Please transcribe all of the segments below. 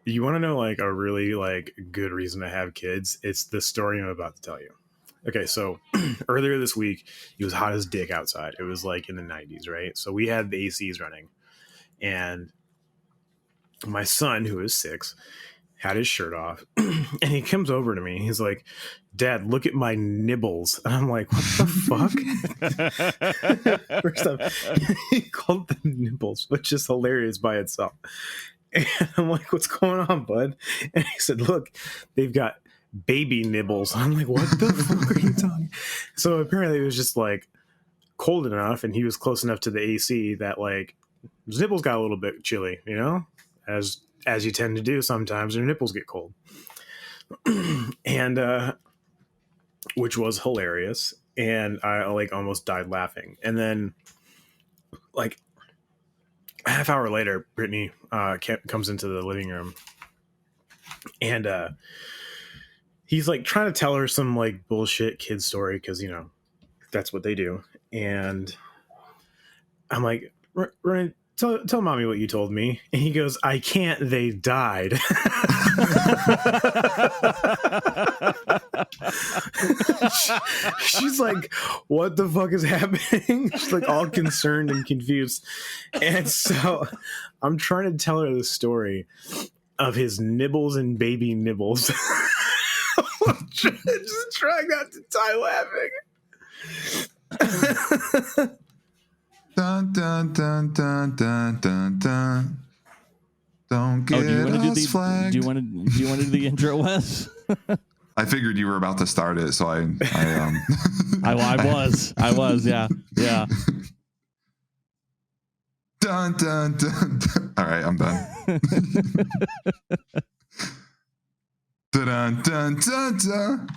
You want to know like a really like good reason to have kids? It's the story I'm about to tell you. Okay, so earlier this week, it was hot as dick outside. It was like in the 90s, right? So we had the ACs running, and my son, who is 6, had his shirt off, and he comes over to me. He's like, "Dad, look at my nibbles." And I'm like, "What the fuck?" First off, he called them nibbles, which is hilarious by itself. And I'm like, "What's going on, bud?" And he said, "Look, they've got baby nibbles." I'm like, "What the fuck are you talking?" So apparently it was just like cold enough, and he was close enough to the AC that like his nipples got a little bit chilly, you know, as you tend to do sometimes your nipples get cold. And which was hilarious, and I like almost died laughing. And then like a half hour later, Brittany comes into the living room, and he's like trying to tell her some like bullshit kid story because, you know, that's what they do. And I'm like, Ryan, tell mommy what you told me. And he goes, "I can't, they died." She's like, "What the fuck is happening?" She's like all concerned and confused. And so I'm trying to tell her the story of his nibbles and baby nibbles. Just trying not to die laughing. Dun, dun, dun, dun, dun, dun, dun. Don't get us flagged. Do you want to do the intro, Wes? I figured you were about to start it, so I was, yeah. Dun, dun, dun, dun. All right, I'm done. Dun, dun, dun, dun.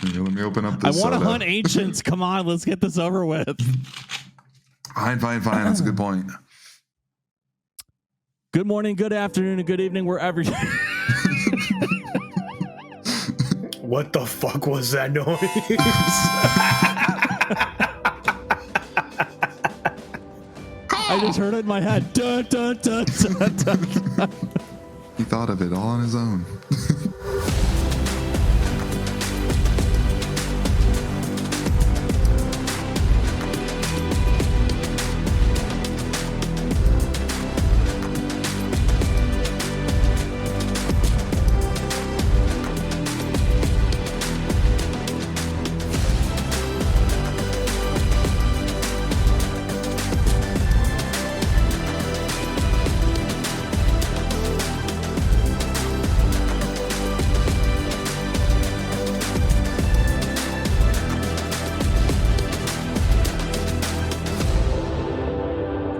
Here, let me open up this. I want to hunt ancients. Come on, let's get this over with. Fine. That's a good point. Good morning, good afternoon, and good evening, wherever you... What the fuck was that noise? I just heard it in my head. Dun, dun, dun, dun, dun, dun. He thought of it all on his own.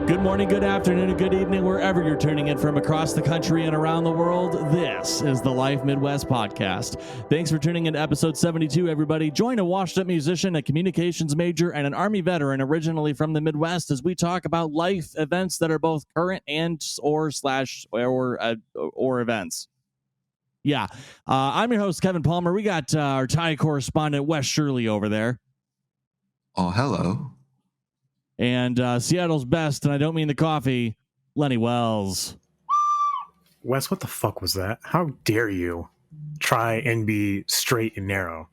Good morning, good afternoon, and good evening, wherever you're tuning in from across the country and around the world. This is the Life Midwest Podcast. Thanks for tuning in to episode 72, everybody. Join a washed-up musician, a communications major, and an Army veteran originally from the Midwest as we talk about life events that are both current and or events. Yeah. I'm your host, Kevin Palmer. We got our Thai correspondent, Wes Shirley, over there. Oh, hello. And Seattle's best, and I don't mean the coffee, Lenny Wells. Wes, what the fuck was that? How dare you try and be straight and narrow?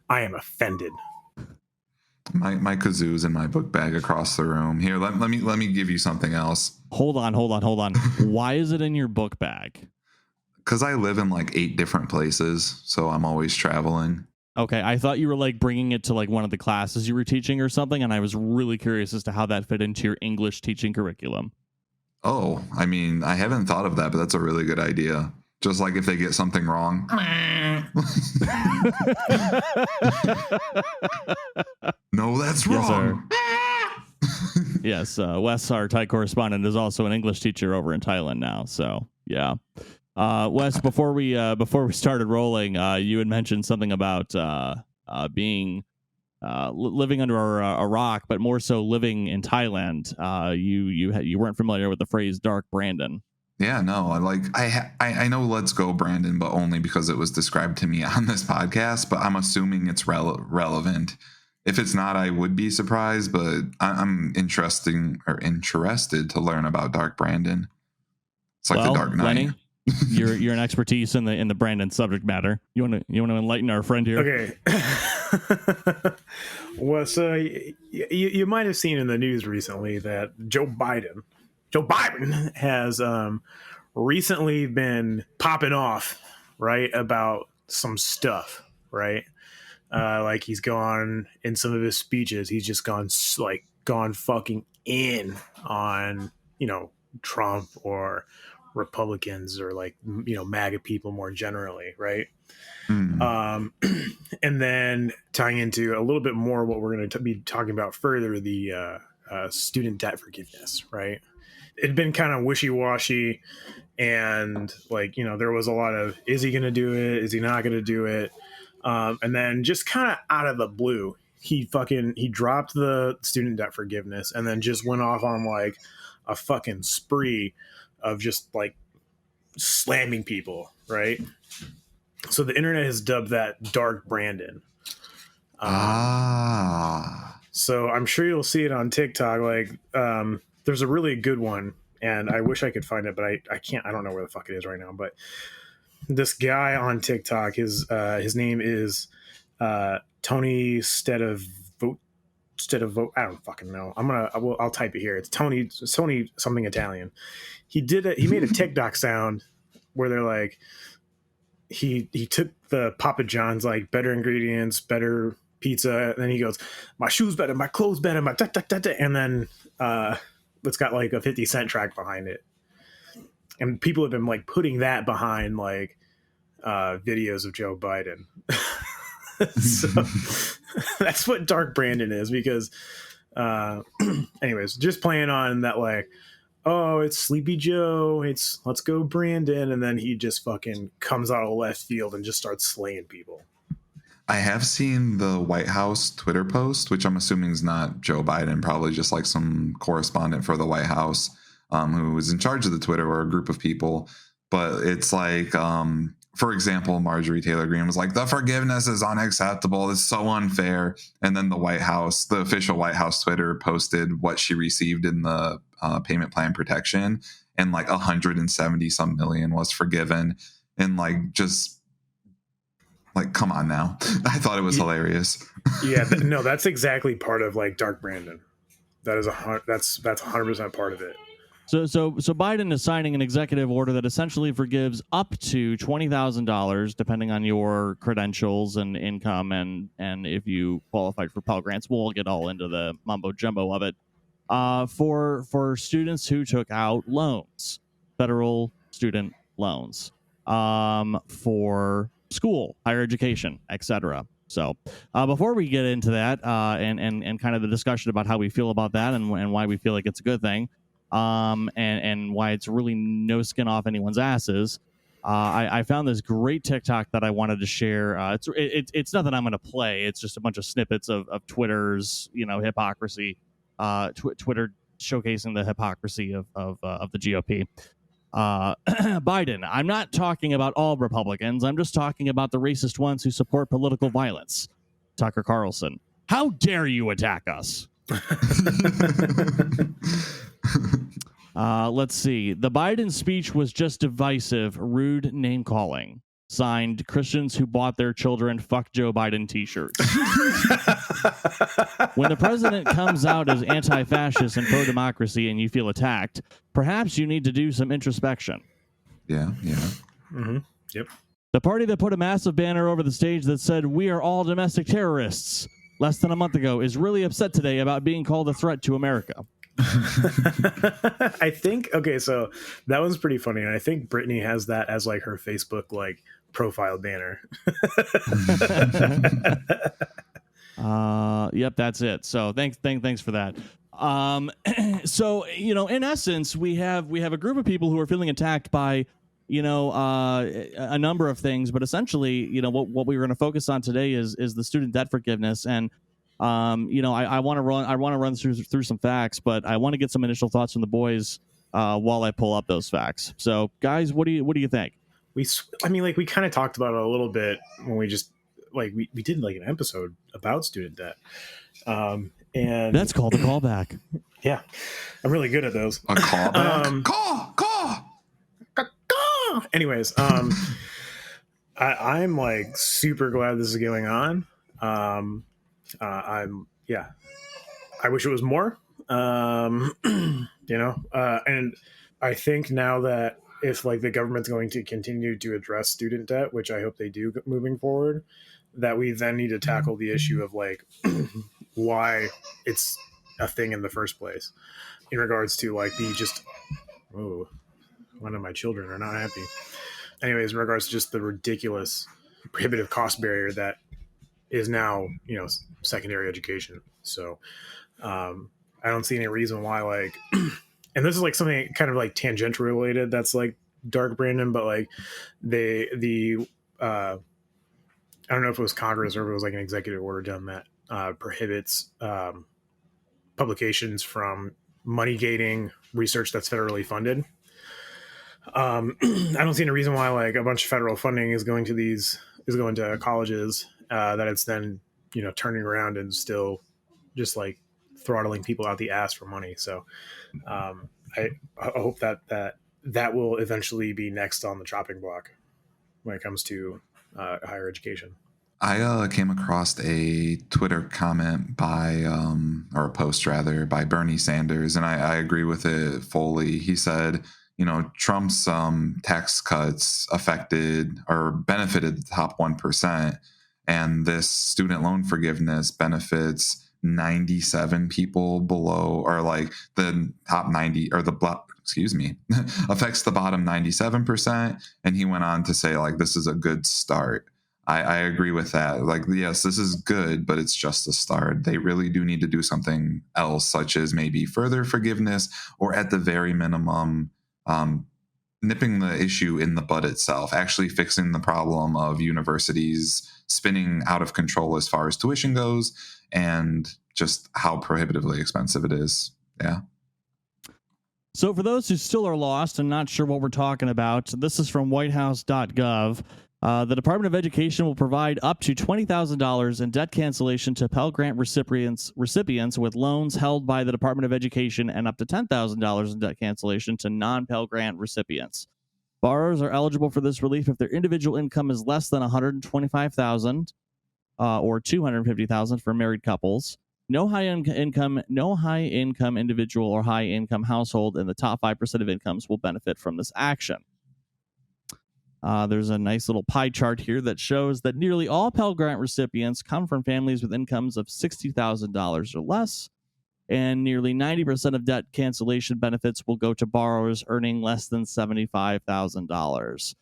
I am offended. My kazoo's in my book bag across the room. Here, let me give you something else. Hold on. Why is it in your book bag? Because I live in like 8 different places, so I'm always traveling. Okay, I thought you were like bringing it to like one of the classes you were teaching or something, and I was really curious as to how that fit into your English teaching curriculum. Oh, I mean, I haven't thought of that, but that's a really good idea. Just like if they get something wrong. No, that's wrong. Yes, Wes, our Thai correspondent, is also an English teacher over in Thailand now. So, yeah. Wes, before we started rolling, you had mentioned something about being living under a rock, but more so living in Thailand. You weren't familiar with the phrase "Dark Brandon." Yeah, no, I know "Let's Go Brandon," but only because it was described to me on this podcast. But I'm assuming it's relevant If it's not, I would be surprised, but I'm interested to learn about Dark Brandon. It's like the Dark Knight. Lenny, you're an expertise in the Brandon subject matter. You want to enlighten our friend here? Okay. Well, so you might have seen in the news recently that Joe Biden has recently been popping off, right, about some stuff, right? Like he's gone in some of his speeches, he's just gone fucking in on, Trump or Republicans or MAGA people more generally, right? And then tying into a little bit more what we're going to be talking about further, the student debt forgiveness, right? It'd been kind of wishy-washy, and there was a lot of, is he going to do it, is he not going to do it? And then just kind of out of the blue, he dropped the student debt forgiveness and then just went off on like a fucking spree of just like slamming people, right? So the internet has dubbed that Dark Brandon. So I'm sure you'll see it on TikTok. There's a really good one, and I wish I could find it, but I can't. I don't know where the fuck it is right now. But this guy on TikTok, his name is Tony Vote. I don't fucking know. I'll type it here. It's Tony something Italian. He made a TikTok sound where they're like, he took the Papa John's like better ingredients, better pizza, and then he goes, my shoes better, my clothes better, my da, da, da, da, and then it's got like a 50 Cent track behind it. And people have been like putting that behind like videos of Joe Biden. So that's what Dark Brandon is, because anyways, just playing on that like, oh, it's Sleepy Joe, it's let's go Brandon, and then he just fucking comes out of left field and just starts slaying people. I have seen the White House Twitter post, which I'm assuming is not Joe Biden, probably just like some correspondent for the White House who was in charge of the Twitter, or a group of people. But it's like, for example, Marjorie Taylor Greene was like, the forgiveness is unacceptable. It's so unfair. And then the official White House Twitter posted what she received in the payment plan protection, and like 170 some million was forgiven. And like, just like, come on now. I thought it was hilarious. Yeah, no, that's exactly part of like Dark Brandon. That's 100% part of it. So Biden is signing an executive order that essentially forgives up to $20,000, depending on your credentials and income, and if you qualified for Pell Grants. We'll get all into the mumbo jumbo of it. For students who took out loans, federal student loans, for school, higher education, etc. So before we get into that and kind of the discussion about how we feel about that and why we feel like it's a good thing, and why it's really no skin off anyone's asses, I found this great TikTok that I wanted to share. It's nothing I'm going to play. It's just a bunch of snippets of Twitter's hypocrisy, Twitter showcasing the hypocrisy of the GOP. Biden, I'm not talking about all Republicans. I'm just talking about the racist ones who support political violence. Tucker Carlson, how dare you attack us? Let's see. The Biden speech was just divisive, rude name calling. Signed, Christians who bought their children "Fuck Joe Biden" t-shirts. When the president comes out as anti-fascist and pro-democracy and you feel attacked, perhaps you need to do some introspection. Yeah. Mm-hmm. Yep. The party that put a massive banner over the stage that said, "We are all domestic terrorists," less than a month ago, is really upset today about being called a threat to America. I think, okay, so that one's pretty funny, and I think Brittany has that as like her Facebook like profile banner. Yep, that's it. So thanks for that. So in essence, we have a group of people who are feeling attacked by a number of things, but essentially, what we were going to focus on today is the student debt forgiveness. And I want to run through some facts, but I want to get some initial thoughts from the boys while I pull up those facts. So guys, what do you think? We kind of talked about it a little bit when we just like we did like an episode about student debt. And That's called a callback. yeah, I'm really good at those. A callback? Call! Anyways, I'm like super glad this is going on. I wish it was more. And I think now that if like the government's going to continue to address student debt, which I hope they do moving forward, that we then need to tackle the issue of like why it's a thing in the first place, in regards to like the just one of my children are not happy. Anyways, in regards to just the ridiculous prohibitive cost barrier that is now, secondary education. So I don't see any reason why, like, and this is like something kind of like tangential related that's like dark, Brandon, but like I don't know if it was Congress or if it was like an executive order done that prohibits publications from money gating research that's federally funded. I don't see any reason why like a bunch of federal funding is going to colleges that it's then turning around and still just like throttling people out the ass for money. So I hope that will eventually be next on the chopping block when it comes to higher education. I came across a Twitter comment or a post rather, by Bernie Sanders, and I agree with it fully. He said, Trump's tax cuts affected or benefited the top 1%, and this student loan forgiveness benefits 97 people below, or like the top 90, or affects the bottom 97%. And he went on to say, like, this is a good start. I agree with that. Like, yes, this is good, but it's just a start. They really do need to do something else, such as maybe further forgiveness, or at the very minimum, nipping the issue in the bud itself, actually fixing the problem of universities spinning out of control as far as tuition goes, and just how prohibitively expensive it is. Yeah. So for those who still are lost and not sure what we're talking about, this is from whitehouse.gov. The Department of Education will provide up to $20,000 in debt cancellation to Pell Grant recipients with loans held by the Department of Education, and up to $10,000 in debt cancellation to non-Pell Grant recipients. Borrowers are eligible for this relief if their individual income is less than $125,000 or $250,000 for married couples. No high income individual or high income household in the top 5% of incomes will benefit from this action. There's a nice little pie chart here that shows that nearly all Pell Grant recipients come from families with incomes of $60,000 or less, and nearly 90% of debt cancellation benefits will go to borrowers earning less than $75,000.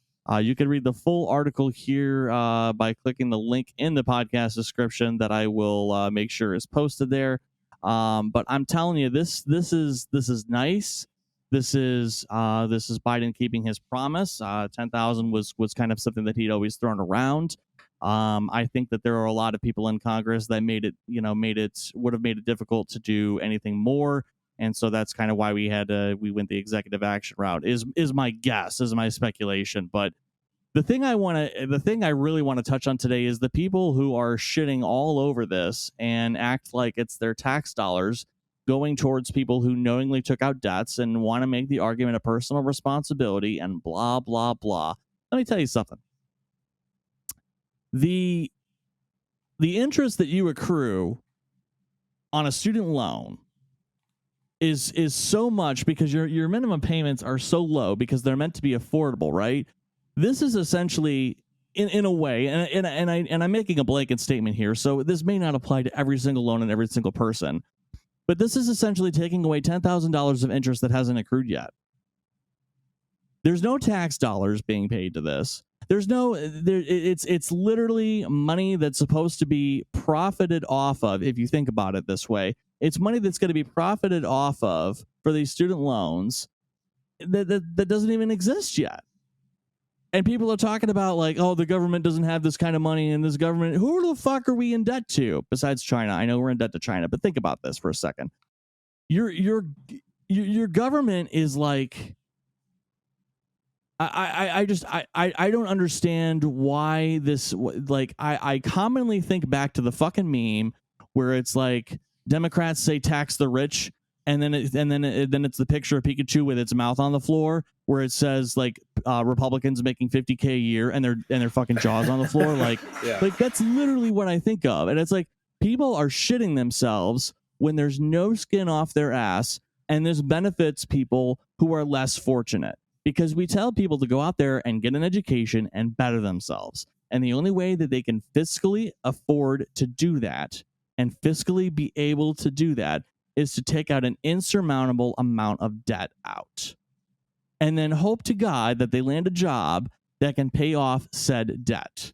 You can read the full article here by clicking the link in the podcast description that I will make sure is posted there. But I'm telling you, this is nice. This is Biden keeping his promise. 10,000 was kind of something that he'd always thrown around. I think that there are a lot of people in Congress that would have made it difficult to do anything more, and so that's kind of why we went the executive action route. Is my guess, is my speculation. But the thing I really want to touch on today is the people who are shitting all over this and act like it's their tax dollars going towards people who knowingly took out debts and want to make the argument of personal responsibility and blah, blah, blah. Let me tell you something. The interest that you accrue on a student loan is so much because your minimum payments are so low because they're meant to be affordable, right? This is essentially, in a way, and I'm making a blanket statement here, so this may not apply to every single loan and every single person, but this is essentially taking away $10,000 of interest that hasn't accrued yet. There's no tax dollars being paid to this. It's literally money that's supposed to be profited off of. If you think about it this way, it's money that's going to be profited off of for these student loans that doesn't even exist yet. And people are talking about like, oh, the government doesn't have this kind of money, and this government, who the fuck are we in debt to besides China? I know we're in debt to China, but think about this for a second. Your government is like I don't understand why this, like, I commonly think back to the fucking meme where it's like Democrats say tax the rich, and then it's the picture of Pikachu with its mouth on the floor where it says like Republicans making $50K a year and their fucking jaws on the floor. Like, Yeah. like that's literally what I think of. And it's like people are shitting themselves when there's no skin off their ass, and this benefits people who are less fortunate. Because we tell people to go out there and get an education and better themselves. And the only way that they can fiscally afford to do that and fiscally be able to do that is to take out an insurmountable amount of debt out. And then hope to God that they land a job that can pay off said debt.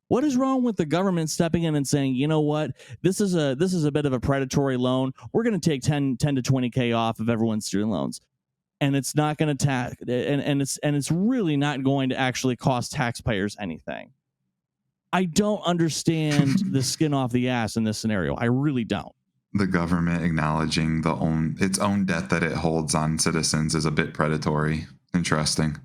What is wrong with the government stepping in and saying, you know what, this is a bit of a predatory loan. We're going to take 10 to 20K off of everyone's student loans. And it's not going to it's really not going to actually cost taxpayers anything. I don't understand the skin off the ass in this scenario. I really don't. The government acknowledging its own debt that it holds on citizens is a bit predatory. Interesting.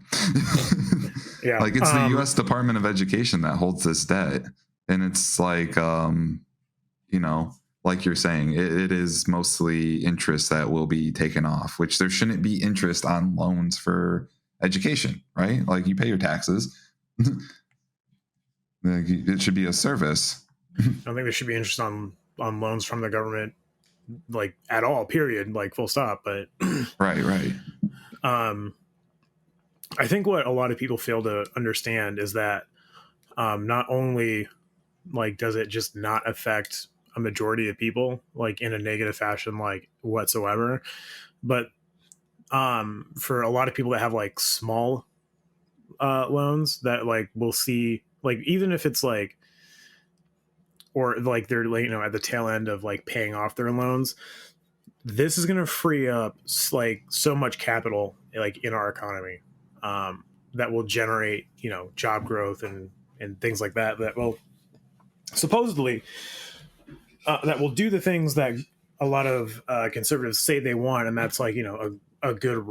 Yeah. Like it's the U.S. Department of Education that holds this debt, and it's like, like you're saying, it is mostly interest that will be taken off, which there shouldn't be interest on loans for education, right? Like you pay your taxes. Like it should be a service. I don't think there should be interest on loans from the government, like at all, period, like full stop. But Right. I think what a lot of people fail to understand is that not only like does it just not affect a majority of people like in a negative fashion like whatsoever, but for a lot of people that have like small loans that like we'll see, like even if it's like, or like they're like, at the tail end of like paying off their loans, this is going to free up like so much capital like in our economy that will generate job growth and things like that will supposedly that will do the things that a lot of conservatives say they want, and that's like a good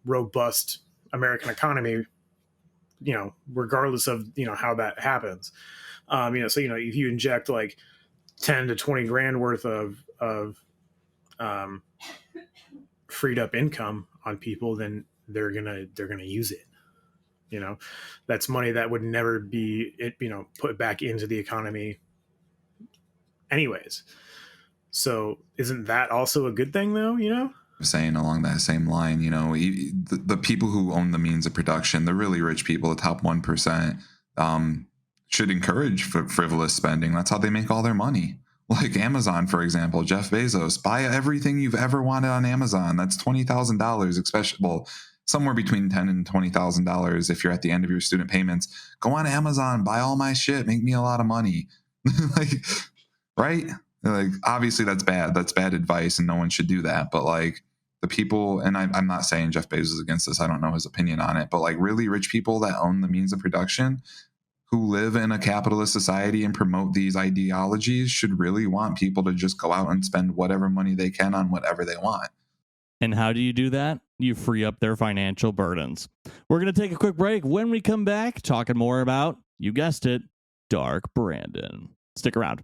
robust American economy, regardless of how that happens. So if you inject like 10 to 20 grand worth of freed up income on people, then they're gonna use it. That's money that would never be put back into the economy anyways. So isn't that also a good thing though? Saying along that same line, the people who own the means of production, the really rich people, the top 1%, should encourage frivolous spending. That's how they make all their money. Like Amazon, for example, Jeff Bezos, buy everything you've ever wanted on Amazon. That's $20,000, especially, well, somewhere between $10,000 and $20,000 if you're at the end of your student payments. Go on Amazon, buy all my shit, make me a lot of money. Like, right? Like, obviously that's bad. That's bad advice, and no one should do that. But like the people, and I'm not saying Jeff Bezos is against this. I don't know his opinion on it. But like really rich people that own the means of production, who live in a capitalist society and promote these ideologies, should really want people to just go out and spend whatever money they can on whatever they want. And how do you do that? You free up their financial burdens. We're going to take a quick break. When we come back, talking more about, you guessed it, Dark Brandon. Stick around.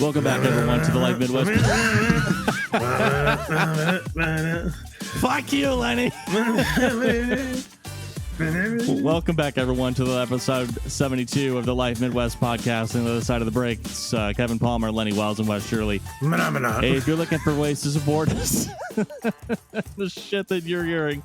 Welcome back, everyone, to the Life Midwest. Fuck you, Lenny. Welcome back, everyone, to the episode 72 of the Life Midwest podcast. On the other side of the break, it's Kevin Palmer, Lenny Wells, and Wes Shirley. Hey, if you're looking for ways to support us, the shit that you're hearing,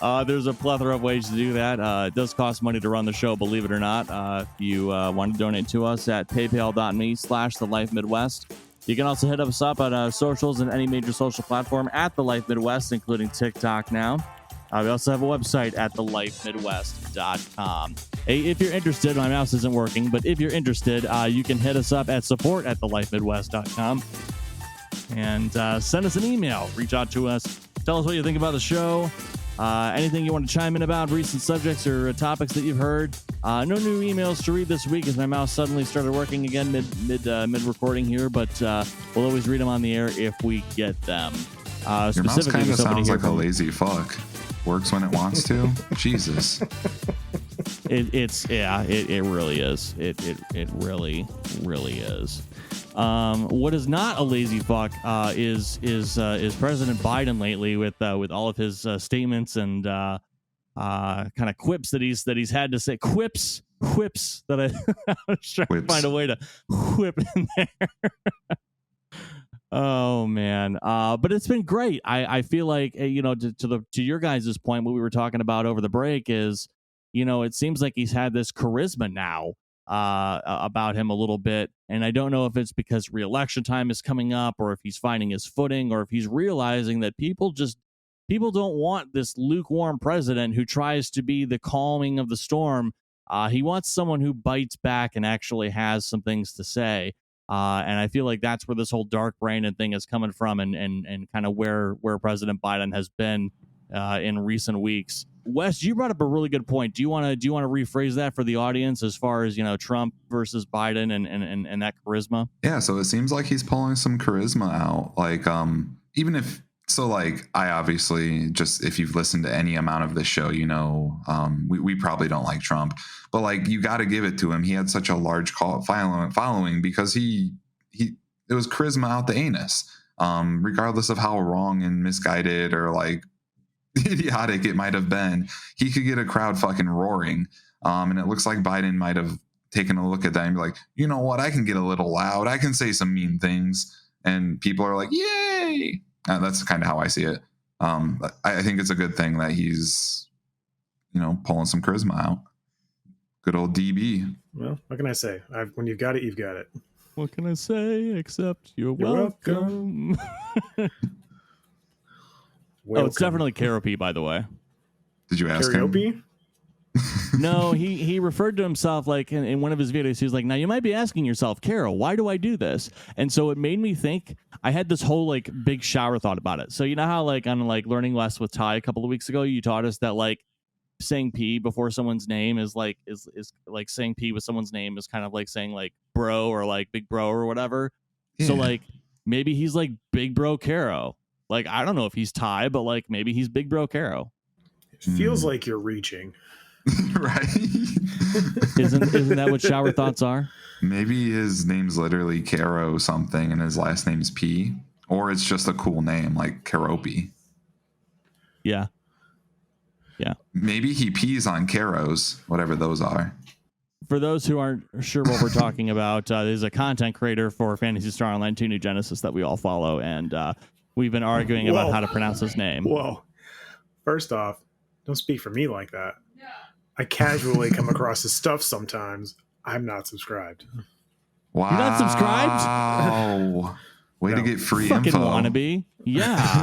there's a plethora of ways to do that. It does cost money to run the show, believe it or not. If you want to donate to us at paypal.me/the Life Midwest. You can also hit us up on socials and any major social platform at the Life Midwest, including TikTok now. We also have a website at thelifemidwest.com. Hey, if you're interested, my mouse isn't working, but if you're interested, you can hit us up at support@thelifemidwest.com and send us an email. Reach out to us. Tell us what you think about the show. Anything you want to chime in about, recent subjects or topics that you've heard. No new emails to read this week as my mouse suddenly started working again mid recording here, but we'll always read them on the air if we get them. Your mouse kind of sounds like a lazy fuck. Works when it wants to. Jesus. It really is. It really is. What is not a lazy fuck is President Biden lately with all of his statements and kind of quips that he's had to say. Quips that I was trying to find a way to whip in there. Oh man, but it's been great. I feel like to your guys' point, what we were talking about over the break is, it seems like he's had this charisma now about him a little bit, and I don't know if it's because re-election time is coming up, or if he's finding his footing, or if he's realizing that people don't want this lukewarm president who tries to be the calming of the storm. He wants someone who bites back and actually has some things to say. And I feel like that's where this whole dark Brandon thing is coming from, and kind of where President Biden has been in recent weeks. Wes, you brought up a really good point. Do you want to rephrase that for the audience as far as Trump versus Biden and that charisma? Yeah, so it seems like he's pulling some charisma out. Like even if so, like I obviously just if you've listened to any amount of this show, we probably don't like Trump, but like you got to give it to him. He had such a large following because it was charisma out the anus. Regardless of how wrong and misguided or like idiotic it might have been, he could get a crowd fucking roaring. And it looks like Biden might have taken a look at that and be like, you know what, I can get a little loud. I can say some mean things. And people are like, yay. That's kind of how I see it. I think it's a good thing that he's, pulling some charisma out. Good old DB. Well, what can I say? When you've got it, you've got it. What can I say except you're welcome? Oh, it's definitely Karaoke, by the way. Did you ask him? No, he referred to himself like in one of his videos. He was like, now you might be asking yourself, Carol, why do I do this? And so it made me think. I had this whole like big shower thought about it. So you know how like on like Learning West with Ty a couple of weeks ago, you taught us that like saying P before someone's name is like saying P with someone's name is kind of like saying like bro or like big bro or whatever. Yeah. So like maybe he's like big bro Caro. Like I don't know if he's Ty, but like maybe he's big bro Caro. It feels like you're reaching. Right? Isn't that what shower thoughts are? Maybe his name's literally Caro something and his last name's P, or it's just a cool name like Karopi. Yeah. Maybe he pees on Caros, whatever those are. For those who aren't sure what we're talking about, there's a content creator for Phantasy Star Online 2 New Genesis that we all follow, and we've been arguing about how to pronounce his name. Whoa. First off, don't speak for me like that. I casually come across his stuff sometimes. I'm not subscribed. Wow. You're not subscribed? Way to get free fucking info. Wannabe. Yeah.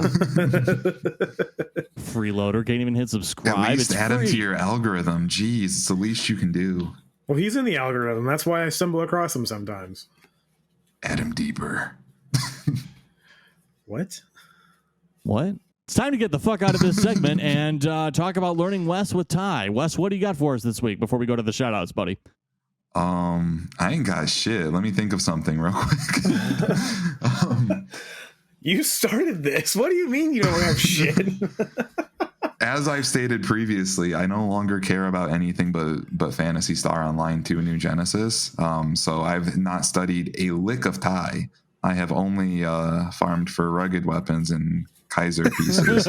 Freeloader can't even hit subscribe. At least it's add free. him to your algorithm. Jeez, it's the least you can do. Well, he's in the algorithm. That's why I stumble across him sometimes. Add him deeper. What? It's time to get the fuck out of this segment and talk about Learning Wes with Ty. Wes, what do you got for us this week before we go to the shout outs, buddy? I ain't got shit. Let me think of something real quick. You started this. What do you mean you don't have shit? As I've stated previously, I no longer care about anything but Phantasy Star Online 2 New Genesis. So I've not studied a lick of Thai. I have only farmed for rugged weapons and Kaiser pieces.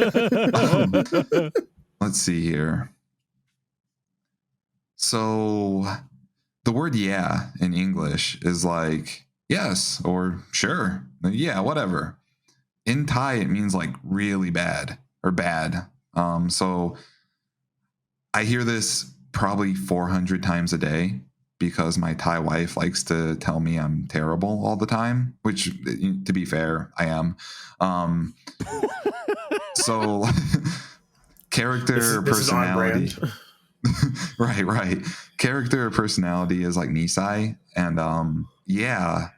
Let's see here. So the word yeah in English is like yes or sure. Yeah, whatever. In Thai, it means like really bad or bad. So I hear this probably 400 times a day because my Thai wife likes to tell me I'm terrible all the time, which, to be fair, I am. So character, this personality. is on brand. Right. Character or personality is like Nisai, and yeah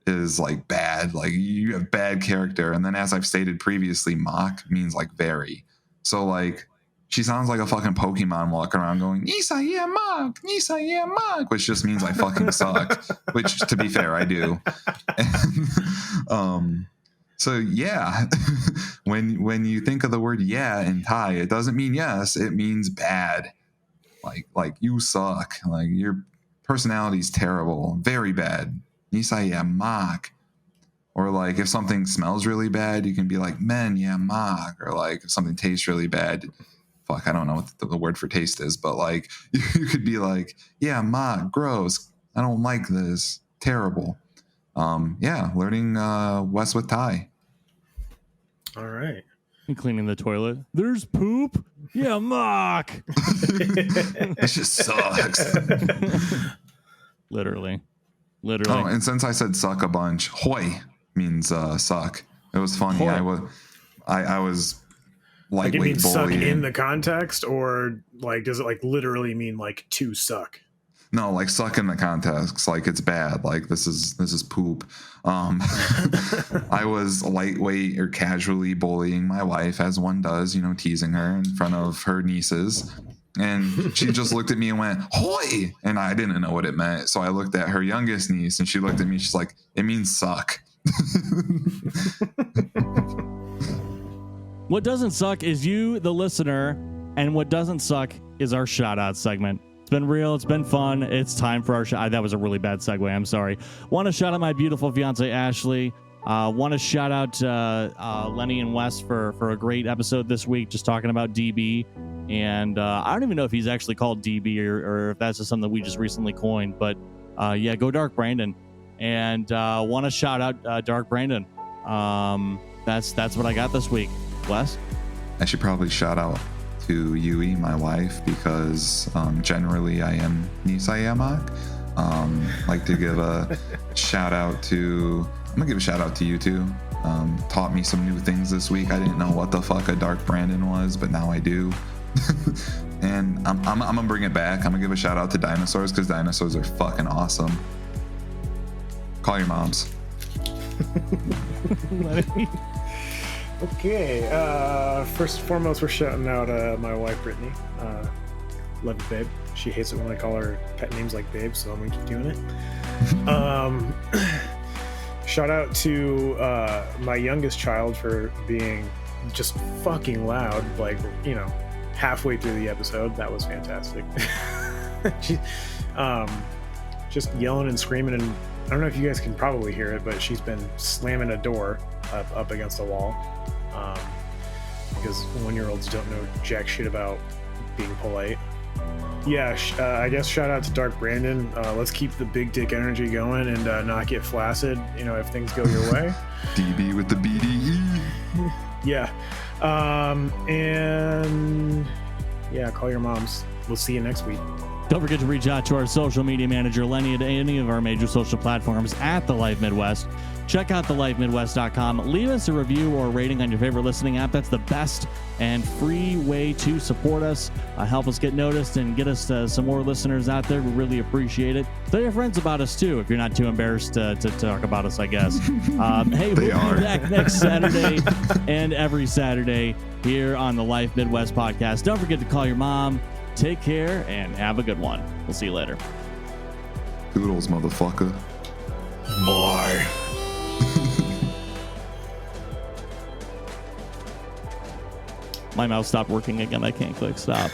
is like bad. Like you have bad character, and then as I've stated previously, mock means like very. So like she sounds like a fucking Pokemon walking around going Nisai, yeah, mock, Nisai, yeah, mock, which just means I fucking suck. Which, to be fair, I do. And, so yeah, when you think of the word yeah in Thai, it doesn't mean yes, it means bad. Like you suck. Like your personality's terrible, very bad. Nisai yeah mak. Or like if something smells really bad, you can be like men yeah mak. Or like if something tastes really bad, fuck, I don't know what the word for taste is, but like you could be like yeah mak, gross. I don't like this. Terrible. Yeah, learning West with Thai. All right. And cleaning the toilet. There's poop. Yeah, mock. This just sucks. Literally. Oh, and since I said suck a bunch, hoi means suck. It was funny. Hoi. I was Like it lightweight means suck bullying. in the context, or like does it like literally mean like to suck? No, like suck in the context, like it's bad. Like this is poop. I was lightweight or casually bullying my wife, as one does, teasing her in front of her nieces. And she just looked at me and went, "Hoi!" And I didn't know what it meant. So I looked at her youngest niece and she looked at me. She's like, "It means suck." What doesn't suck is you, the listener, and what doesn't suck is our shout out segment. It's been real. It's been fun. It's time for our shout. That was a really bad segue. I'm sorry. Want to shout out my beautiful fiance, Ashley. Want to shout out Lenny and Wes for a great episode this week, just talking about DB. And I don't even know if he's actually called DB or if that's just something that we just recently coined. But yeah, go Dark Brandon. And want to shout out Dark Brandon. That's what I got this week. Wes? I should probably shout out to Yui, my wife, because generally I am Nisayamak. Like to give a shout out to, I'm gonna give a shout out to you two. Taught me some new things this week. I didn't know what the fuck a Dark Brandon was, but now I do. And I'm gonna bring it back. I'm gonna give a shout out to dinosaurs because dinosaurs are fucking awesome. Call your moms. Okay. First and foremost, we're shouting out my wife, Brittany. Love you, babe. She hates it when I call her pet names like babe, so I'm gonna keep doing it. Shout out to my youngest child for being just fucking loud, like, halfway through the episode. That was fantastic. She, just yelling and screaming, and I don't know if you guys can probably hear it, but she's been slamming a door up against the wall, because 1-year-olds don't know jack shit about being polite. Yeah, I guess shout out to Dark Brandon. Let's keep the big dick energy going and not get flaccid, if things go your way. DB with the BDE. Yeah. And yeah, call your moms. We'll see you next week. Don't forget to reach out to our social media manager, Lenny, at any of our major social platforms at The Life Midwest. Check out thelifemidwest.com. Leave us a review or a rating on your favorite listening app. That's the best and free way to support us. Help us get noticed and get us some more listeners out there. We really appreciate it. Tell your friends about us, too, if you're not too embarrassed to talk about us, I guess. Hey, we'll be back next Saturday and every Saturday here on the Life Midwest podcast. Don't forget to call your mom. Take care and have a good one. We'll see you later. Doodles, motherfucker. Bye. My mouse stopped working again. I can't click stop.